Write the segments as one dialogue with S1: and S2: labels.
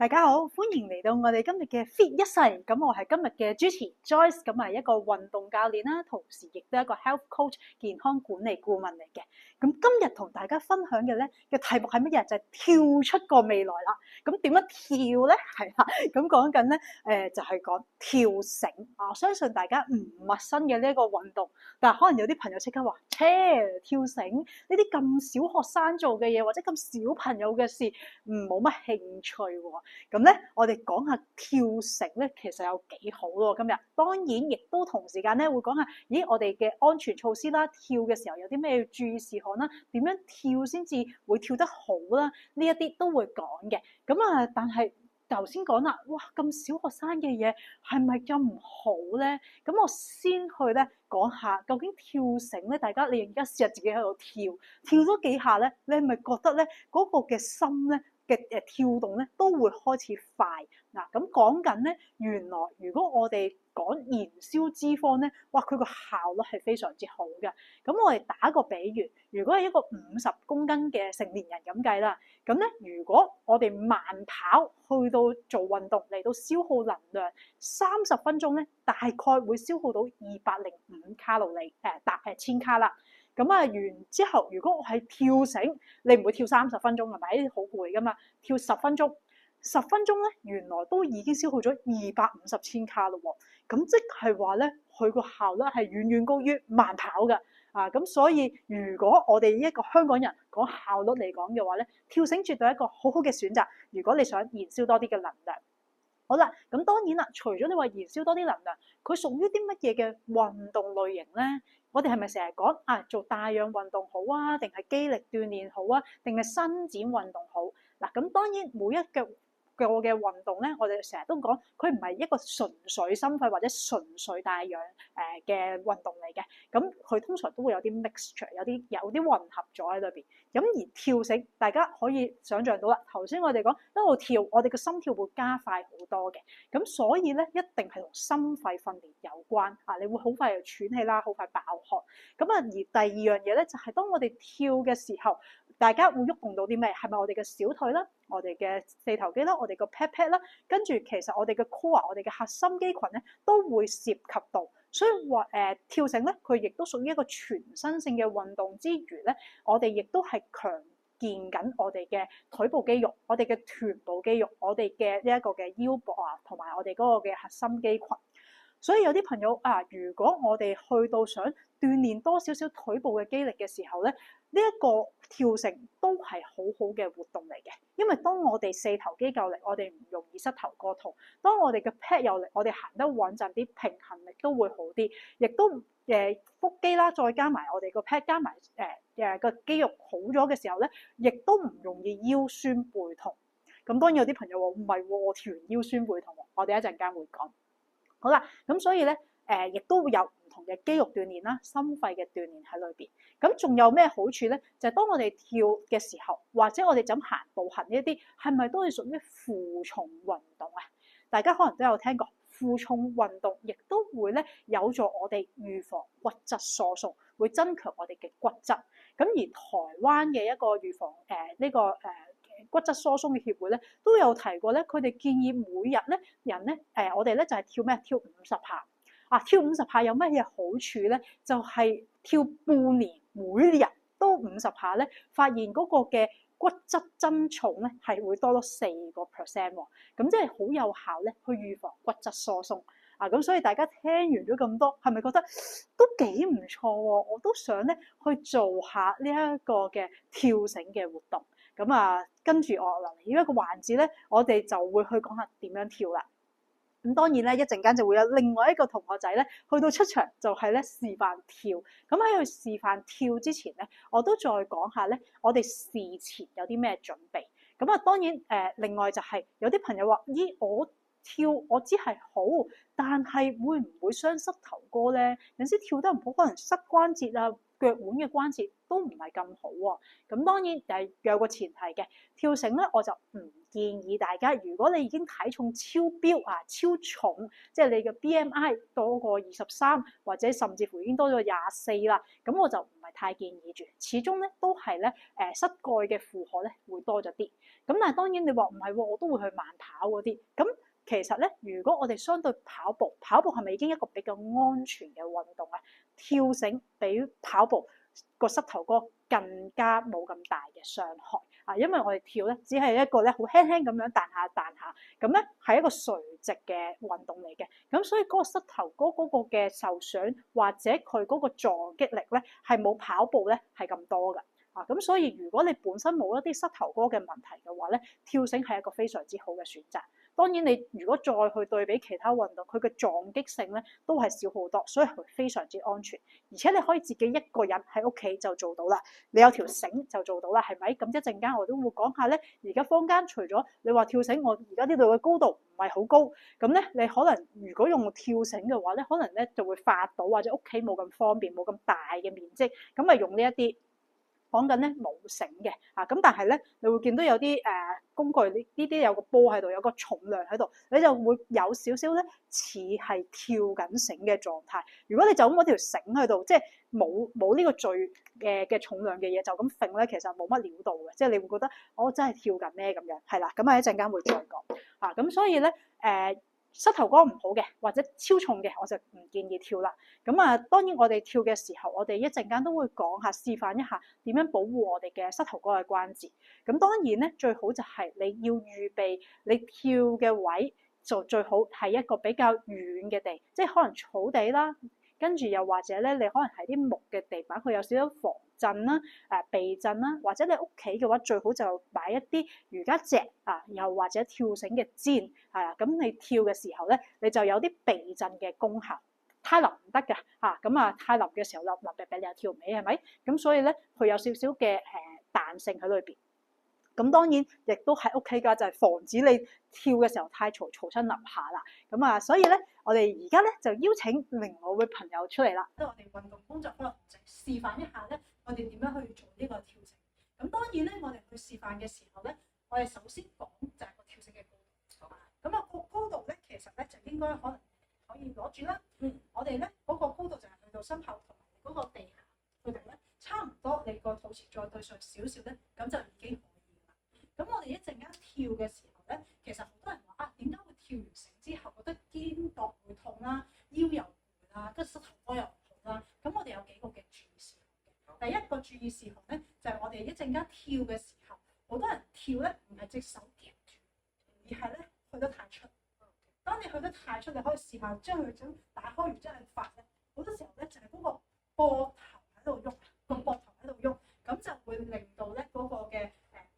S1: 大家好，歡迎嚟到我哋今日嘅 Fit 一世。咁我係今日嘅主持 Joyce，咁係一個運動教練啦，同時亦都係一個 health coach 健康管理顧問嚟嘅。咁今日同大家分享嘅咧嘅題目係乜嘢？就係跳出個未來啦。咁點樣跳咧？係啦，咁講緊咧就係講跳繩啊。我相信大家唔陌生嘅呢一個運動，但係可能有啲朋友即刻話：跳繩呢啲咁小學生做嘅嘢，或者咁小朋友嘅事，冇乜興趣喎。咁咧，我哋講下跳繩咧，其實有幾好咯。今日當然亦都同時間咧會講下，我哋嘅安全措施啦，跳嘅時候有啲咩要注意事項啦，點樣跳先至會跳得好啦，呢一啲都會講嘅。咁啊，但係頭先講啦，哇，咁小學生嘅嘢係咪咁唔好咧？咁我先去咧講下，究竟跳繩咧，大家你而家試下自己喺度跳咗幾下咧，你係咪覺得咧嗰個嘅心咧嘅跳動咧都會開始快嗱？咁講緊咧，原來如果我哋講燃燒脂肪咧，哇，佢個效率係非常之好嘅。咁我哋打個比喻，如果係一個50公斤嘅成年人咁計啦，咁咧如果我哋慢跑去到做運動嚟到消耗能量30分鐘咧，大概會消耗到205卡路里千卡啦。咁啊，完之後，如果我係跳繩，你唔會跳30分鐘係咪？好攰噶嘛，跳10分鐘，10分鐘咧，原來都已經消耗咗250千卡咯喎。咁即係話咧，佢個效率係遠遠高於慢跑嘅啊。咁所以如果我哋一個香港人講效率嚟講嘅話咧，跳繩絕對係一個好好嘅選擇。如果你想燃燒多啲嘅能量。好啦，咁當然啦，除咗你話燃燒多啲能量，佢屬於啲乜嘢嘅運動類型咧？我哋係咪成日講做帶氧運動好啊，定係肌力鍛鍊好啊，定係伸展運動好？嗱，咁當然每一個嘅運動咧，我哋成日都講，佢唔係一個純粹心肺或者純粹帶氧嘅運動嚟嘅。咁佢通常都會有啲 mixture，有啲混合咗喺裏邊。咁而跳繩，大家可以想像到啦。頭先我哋講一路跳，我哋嘅心跳會加快好多嘅。咁所以咧，一定係同心肺訓練有關啊！你會好快就喘氣啦，好快爆汗。咁啊，而第二樣嘢咧，就係當我哋跳嘅時候，大家會喐動到啲咩？係咪我哋嘅小腿啦，我哋嘅四頭肌啦，我哋個 pat pat 啦，跟住其實我哋嘅 core，我哋嘅核心肌群咧，都會涉及到。所以話跳繩咧，佢亦都屬於一個全身性嘅運動之餘咧，我哋亦都係強健緊我哋嘅腿部肌肉、我哋嘅臀部肌肉、我哋嘅呢一個嘅腰部同埋我哋嗰個嘅核心肌群。所以有啲朋友如果我哋去到想鍛鍊多少少腿部嘅肌力嘅時候咧，呢一個跳繩都係好好嘅活動嚟嘅。因為當我哋四頭肌夠力，我哋唔容易膝頭哥痛；當我哋嘅 pad 有力，我哋行得穩陣啲，平衡力都會好啲，亦都腹肌啦，再加埋我哋個 pad 加埋個肌肉好咗嘅時候咧，亦都唔容易腰酸背痛。咁當然有啲朋友話唔係喎，我跳完腰酸背痛喎，我哋一陣間會講。好啦，咁所以咧，亦都會有唔同嘅肌肉鍛鍊啦、心肺嘅鍛鍊喺裏邊。咁仲有咩好處咧？就係當我哋跳嘅時候，或者我哋就咁行步行呢一啲，係咪都係屬於負重運動啊？大家可能都有聽過負重運動，亦都會咧有助我哋預防骨質疏鬆，會增強我哋嘅骨質。咁而台灣嘅一個預防骨質疏鬆嘅協會咧，都有提過咧，佢哋建議每日咧人咧我哋咧就係跳咩？跳50下跳50下有乜嘢好處咧？就係跳半年，每日都50下咧，發現嗰個嘅骨質增重咧係會多咗4%喎。咁即係好有效咧，去預防骨質疏鬆。咁所以大家聽完咗咁多，係咪覺得都幾唔錯喎？我都想咧去做下呢一個嘅跳繩嘅活動。咁跟住我嚟呢一個環節咧，我哋就會去講下點樣跳啦。咁當然咧，一陣間就會有另外一個同學仔咧，去到出場就係咧示範跳。咁喺佢示範跳之前咧，我都再講下咧，我哋事前有啲咩準備。咁當然另外就係有啲朋友話：咦，我跳我知係好，但係會唔會傷膝頭哥咧？有時跳得唔好，可能膝關節腳腕嘅關節都唔係咁好喎。咁當然係有個前提嘅，跳繩咧我就唔建議大家，如果你已經體重超標啊、超重，即係你嘅 BMI 多過23，或者甚至乎已經多咗24啦，咁我就唔係太建議住。始終咧都係咧膝蓋嘅負荷咧會多咗啲。咁但係當然你話唔係喎，我都會去慢跑嗰啲。咁其實咧，如果我哋相對跑步係咪已經一個比較安全嘅運動啊？跳繩比跑步個膝頭哥更加冇咁大嘅傷害啊！因為我哋跳咧，只係一個咧好輕輕咁樣彈下彈下，咁咧係一個垂直嘅運動嚟嘅。咁所以嗰個膝頭哥嗰個嘅受傷或者佢嗰個撞擊力咧，係冇跑步咧係咁多㗎。啊，咁所以如果你本身冇一啲膝頭哥嘅問題嘅話咧，跳繩係一個非常之好嘅選擇。當然你如果再去對比其他運動，佢嘅撞擊性咧都係少好多，所以佢非常之安全。而且你可以自己一個人喺屋企就做到啦，你有條繩就做到啦，係咪？咁一陣間我都會講下咧。而家坊間除咗你話跳繩，我而家呢度嘅高度唔係好高，咁咧你可能如果用跳繩嘅話咧，可能咧就會發到或者屋企冇咁方便，冇咁大嘅面積，咁咪用呢一啲。講緊咧冇繩嘅啊，咁但係咧，你會見到有啲工具呢啲有個波喺度，有個重量喺度，你就會有少少咧似係跳緊繩嘅狀態。如果你就咁嗰條繩喺度，即係冇呢個最嘅重量嘅嘢，就咁揈咧，其實冇乜料到嘅，即係你會覺得我真係跳緊咩咁樣，係啦，咁啊一陣間會再講啊，咁所以咧膝頭哥唔好嘅或者超重嘅，我就唔建議跳啦。咁啊，當然我哋跳嘅時候，我哋一陣間都會講下示範一下點樣保護我哋嘅膝頭哥嘅關節。咁當然咧，最好就係你要預備你跳嘅位，就最好係一個比較軟嘅地，即係可能草地啦。跟住又或者咧，你可能係啲木嘅地板，佢有少少防震啦、避震啦，或者你屋企嘅話，最好就擺一啲瑜伽席啊，又或者跳繩嘅氈，係啦，咁你跳嘅時候咧，你就有啲避震嘅功效。太腍唔得㗎嚇，咁啊太腍嘅時候立俾你又跳唔起係咪？咁所以咧，佢有少少嘅彈性喺裏邊。咁當然亦都係 OK 㗎，就係防止你跳嘅時候太嘈親樓下啦。咁啊，所以咧，我哋而家咧就邀請另外位朋友出嚟啦。即係我哋運動工作坊就示範一下咧，我哋點樣去做呢個跳繩。咁當然咧，我哋去示範嘅時候咧，我哋首先講就係個跳繩嘅高度。咁啊個高度咧，其實咧就應該可能可以攞住啦。我哋咧嗰個高度就係去到心口同埋嗰個地下嗰度咧，差唔多你個肚臍再對上少少咧，咁就已經。咁我哋一陣間跳嘅時候咧，其實好多人話啊，點解會跳完繩之後覺得肩膊會痛啦、腰又攰啦、跟住膝頭哥又唔好啦？咁我哋有幾個嘅注意事項嘅。第一個注意事項咧，就係我哋一陣間跳嘅時候，好多人跳咧唔係隻手夾住，而係咧去得太出。當你去得太出，你可以試下將佢咁打開完之後發咧，好多時候咧就係嗰個膊頭喺度喐，個膊頭喺度喐，咁就會令到咧嗰個嘅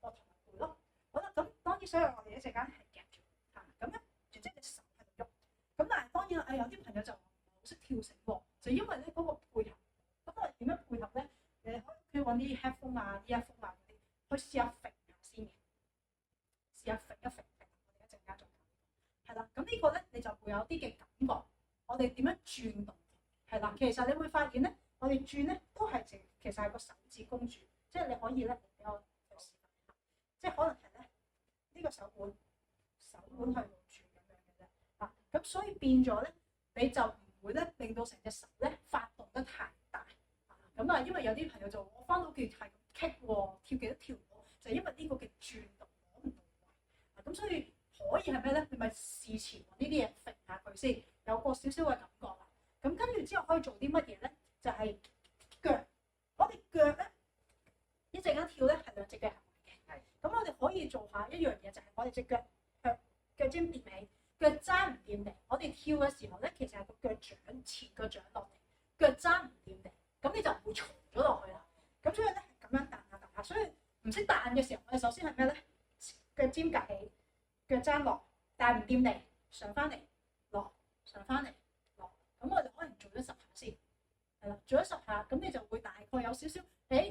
S1: 膊頭攰咯。好啦，咁當然所以我哋一陣間係夾住嚇，咁咧就即係隻手喺度喐。咁但係當然啦，有啲朋友就唔係好識跳繩喎，就因為咧嗰個配合。咁我哋點樣配合咧？你可以揾啲 headphone 啊、earphone 啊嗰啲，去試下揈下先嘅，試下揈一揈。我哋一陣間再講。係啦，咁呢個咧你就會有啲嘅感覺。我哋點樣轉動？係啦，其實你會發現咧，我哋轉咧都係其實係個手指公轉，即係你可以咧俾我示範下，即係可能係咧呢個手腕去到轉咁樣嘅啫。啊，咁所以變咗咧，你就唔會咧令到成隻手咧發動得太大。咁啊，因為有啲朋友就我翻到屋企係咁棘喎，跳幾多跳唔到，就係因為呢個嘅轉動攞唔到位。咁所以可以係咩咧？你咪事前呢啲嘢揈下佢先，有個少少嘅感覺啦。咁跟住之後可以做啲乜嘢咧？就係腳，我哋腳咧一陣間跳咧係兩隻腳行嘅。係。咁我哋可以做下一樣嘢，就係我哋隻腳向腳尖掂起，腳踭唔掂地。我哋跳嘅時候咧，其實係個腳掌前腳掌落地，腳踭唔掂地，咁你就唔會嘈咗落去啦。咁所以咧係咁樣彈下彈下，所以唔識彈嘅時候，我哋首先係咩咧？腳尖趌起，腳踭落，但係唔掂地，上翻嚟落，上翻嚟。咁我哋可能做咗10下先，係啦，做咗10下，咁你就會大概有少少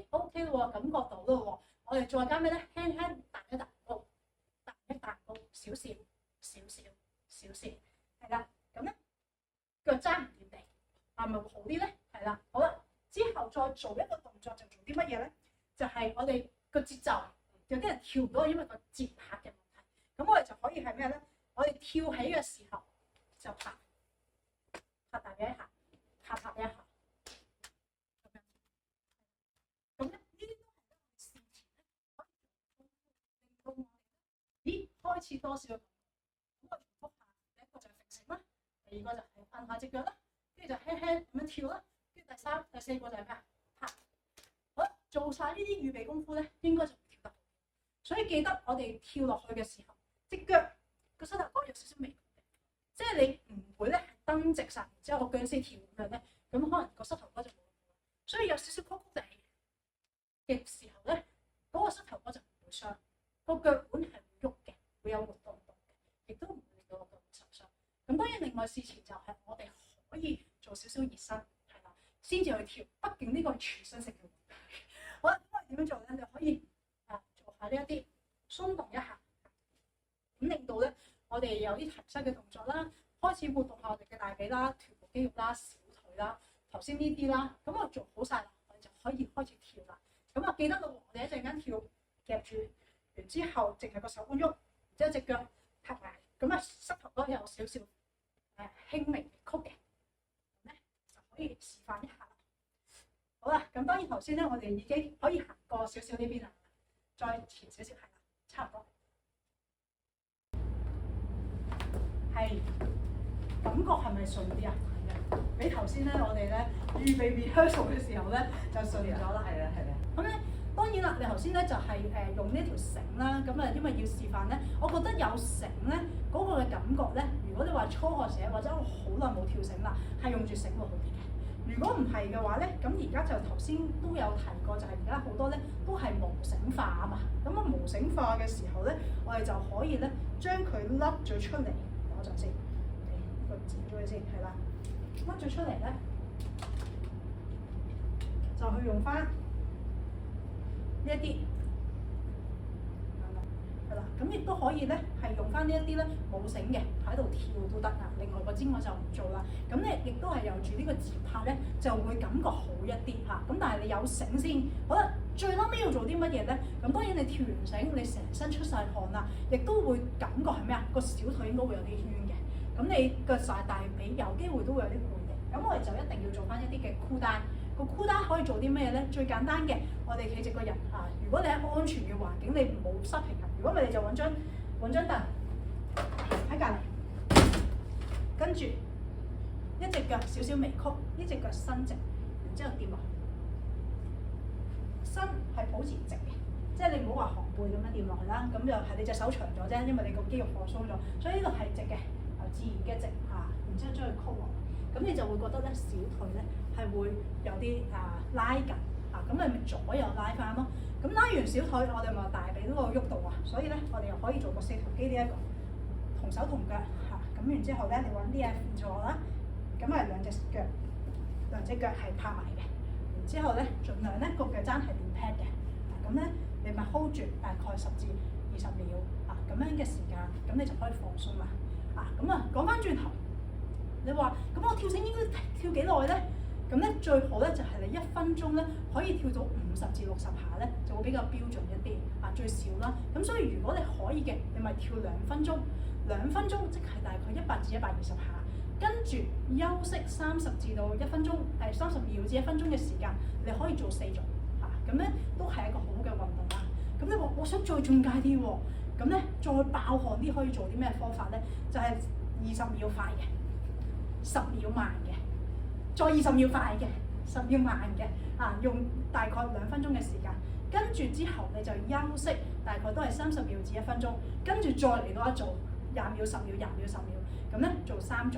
S1: ，OK 咯喎，感覺到咯喎。我哋再加咩咧？輕輕彈一彈高，彈一彈高，少少，係啦。咁咧腳踭唔掂地，係咪會好啲咧？係啦，好啦，之後再做一個動作就做啲乜嘢咧？就係我哋個節奏，有啲人跳唔到，因為個節拍嘅問題。咁我哋就可以係咩咧？我哋跳起嘅時候就拍大髀一下，拍一下。咁咧呢啲都係事前咧可以令到我哋咦開始多少。咁我重複下，第一個就係揈繩啦，第二個就係按下隻腳啦，跟住就輕輕咁樣跳啦，跟住第三、第四個就係咩啊？拍。好，做晒呢啲預備功夫咧，應該就會跳得。所以記得我哋跳落去嘅時候，隻腳個膝頭哥有少少微曲嘅，即係你唔會咧係蹬直晒，然之後個僵屍跳咁樣咧，咁可能個膝頭哥就冇。所以有少少曲曲地嘅時候咧，嗰個膝頭哥就唔會傷，個腳腕係會喐嘅，會有活動嘅，亦都唔會令到個腳腕受傷。咁當然另外事前就係我哋可以做少少熱身，係啦，先至去跳。畢竟呢個係全身性嘅運動。好啦，咁我哋點樣做咧？你可以做下呢一啲鬆動一下，咁令到咧我哋有啲提膝嘅動作啦，開始活動下我哋嘅大髀啦、臀部肌肉啦、小腿啦，頭先呢啲啦，咁我做好晒啦，我哋就可以開始跳啦。咁啊記得咯，我哋一陣間跳夾住，然之後淨係個手腕喐，然之後隻腳拍埋，咁啊膝頭哥有少少輕微曲嘅，咁咧就可以示範一下啦。好啦，咁當然頭先咧我哋已經可以行過少少呢邊啦，再前少少係啦，差唔多。係感覺係咪順啲啊？係啊，比頭先咧我哋咧預備 rehearsal 嘅時候咧就順咗啦。係啊係啊。咁咧當然啦，你頭先咧就係用呢條繩啦，咁啊因為要示範咧，我覺得有繩咧嗰個嘅感覺咧，如果你話初學者或者我好耐冇跳繩啦，係用住繩會好啲嘅。如果唔係嘅話咧，咁而家就頭先都有提過，就係而家好多咧都係無繩化啊嘛。咁啊無繩化嘅時候咧，我哋就可以咧將佢甩咗出嚟。等我陣先，呢個剪咗佢先，係啦，甩咗出嚟咧，就去用翻呢一啲。係啦，咁亦都可以咧，係用翻呢一啲咧冇繩嘅喺度跳都得啊。另外個尖我就唔做啦。咁咧亦都係由住呢個節拍咧，就會感覺好一啲嚇。咁但係你有繩先，好啦，最嬲尾要做啲乜嘢咧？咁當然你跳完繩，你成身出晒汗啦，亦都會感覺係咩啊？個小腿應該會有啲圈嘅。咁你個大髀有機會都會有啲攰嘅。咁我哋就一定要做翻一啲嘅箍帶。個箍帶可以做啲咩咧？最簡單嘅，我哋企直個人嚇。如果你喺安全嘅環境，你冇失平衡。如果唔係，你就揾張凳喺隔離，跟住一隻腳少少微曲，呢隻腳伸直，然之後跌落去。身係保持直嘅，即係你唔好話寒背咁樣跌落去啦。咁就係你隻手長咗啫，因為你個肌肉放鬆咗，所以呢個係直嘅，自然嘅直嚇。然之後將佢曲落，咁你就會覺得咧小腿咧係會有啲拉緊嚇，咁你咪左右拉翻咯。咁拉完小腿，我哋咪大髀都個喐度啊，所以咧我哋又可以做個四頭肌呢一個，同手同腳嚇。咁然之後咧，你揾啲嘢輔助啦，咁係兩隻腳係拍埋嘅。然之後咧，盡量咧個腳踭係練 pad 嘅。咁咧你咪 hold 住大概10至20秒啊，咁樣嘅時間，咁你就可以放鬆啦。咁啊講翻轉頭，你話咁我跳繩應該跳幾耐咧？咁咧最好咧就係你1分鐘咧可以跳到50至60下咧，就會比較標準一啲最少啦。咁所以如果你可以嘅，你咪跳2分鐘，2分鐘即係大概100至120下，跟住休息30至到1分鐘，30秒至1分鐘嘅時間，你可以做4組咁咧都係一個好好嘅運動啦。咁你話我想再進階啲喎，咁咧再爆汗啲可以做啲咩方法咧？就係20秒快嘅，10秒慢嘅。再20秒快嘅，10秒慢嘅，用大概2分鐘嘅時間，跟住之後你就休息，大概都係30秒至1分鐘，跟住再嚟多一組20秒、10秒、20秒、10秒，咁咧做3組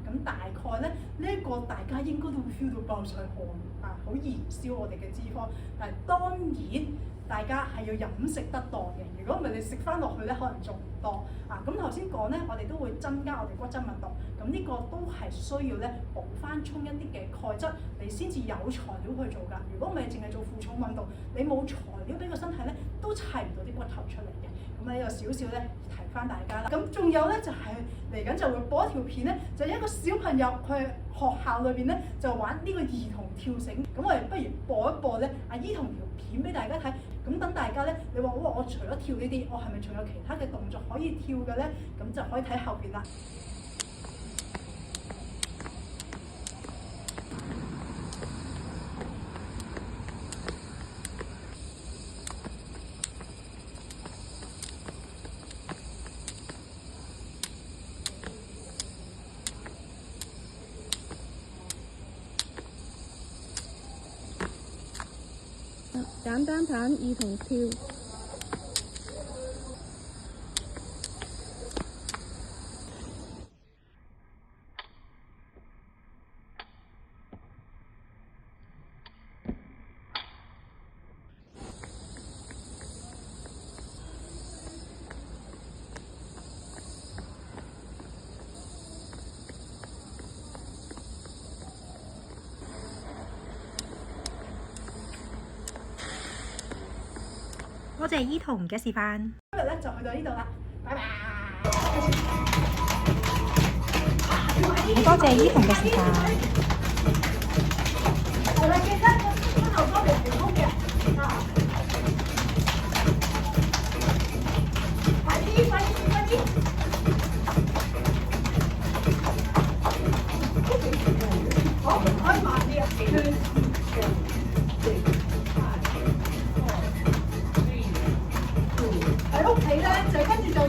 S1: 咁大概咧呢一個大家應該都會 feel 到爆晒汗好燃燒我哋嘅脂肪，但係當然大家係要飲食得當嘅，如果唔係你食翻落去咧，可能仲唔多咁頭先講咧，我哋都會增加我哋骨質密度，咁呢個都係需要咧補翻充一啲嘅鈣質，你先至有材料去做㗎。如果唔係淨係做負重運動，你冇材料俾個身體咧，都砌唔到啲骨頭出嚟嘅。咁咁呢個少少咧提翻大家啦。咁仲有咧就係嚟緊就會播一條片咧，就一個小朋友佢學校裏邊咧就玩呢個兒童跳繩。咁我哋不如播一播咧阿依彤條片俾大家睇。咁等大家咧，你話哇，我除咗跳呢啲，我係咪仲有其他嘅動作可以跳嘅咧？咁就可以睇後邊啦。
S2: 簡單棒兒童跳。
S1: 多謝依彤嘅示範。今日咧就去到呢度啦，拜拜。
S3: 多謝依彤嘅示範。
S1: 係啦，記得個頭哥嚟調曲嘅。快啲，快啲，快啲！好，可以慢啲啊。喺屋企咧就跟住就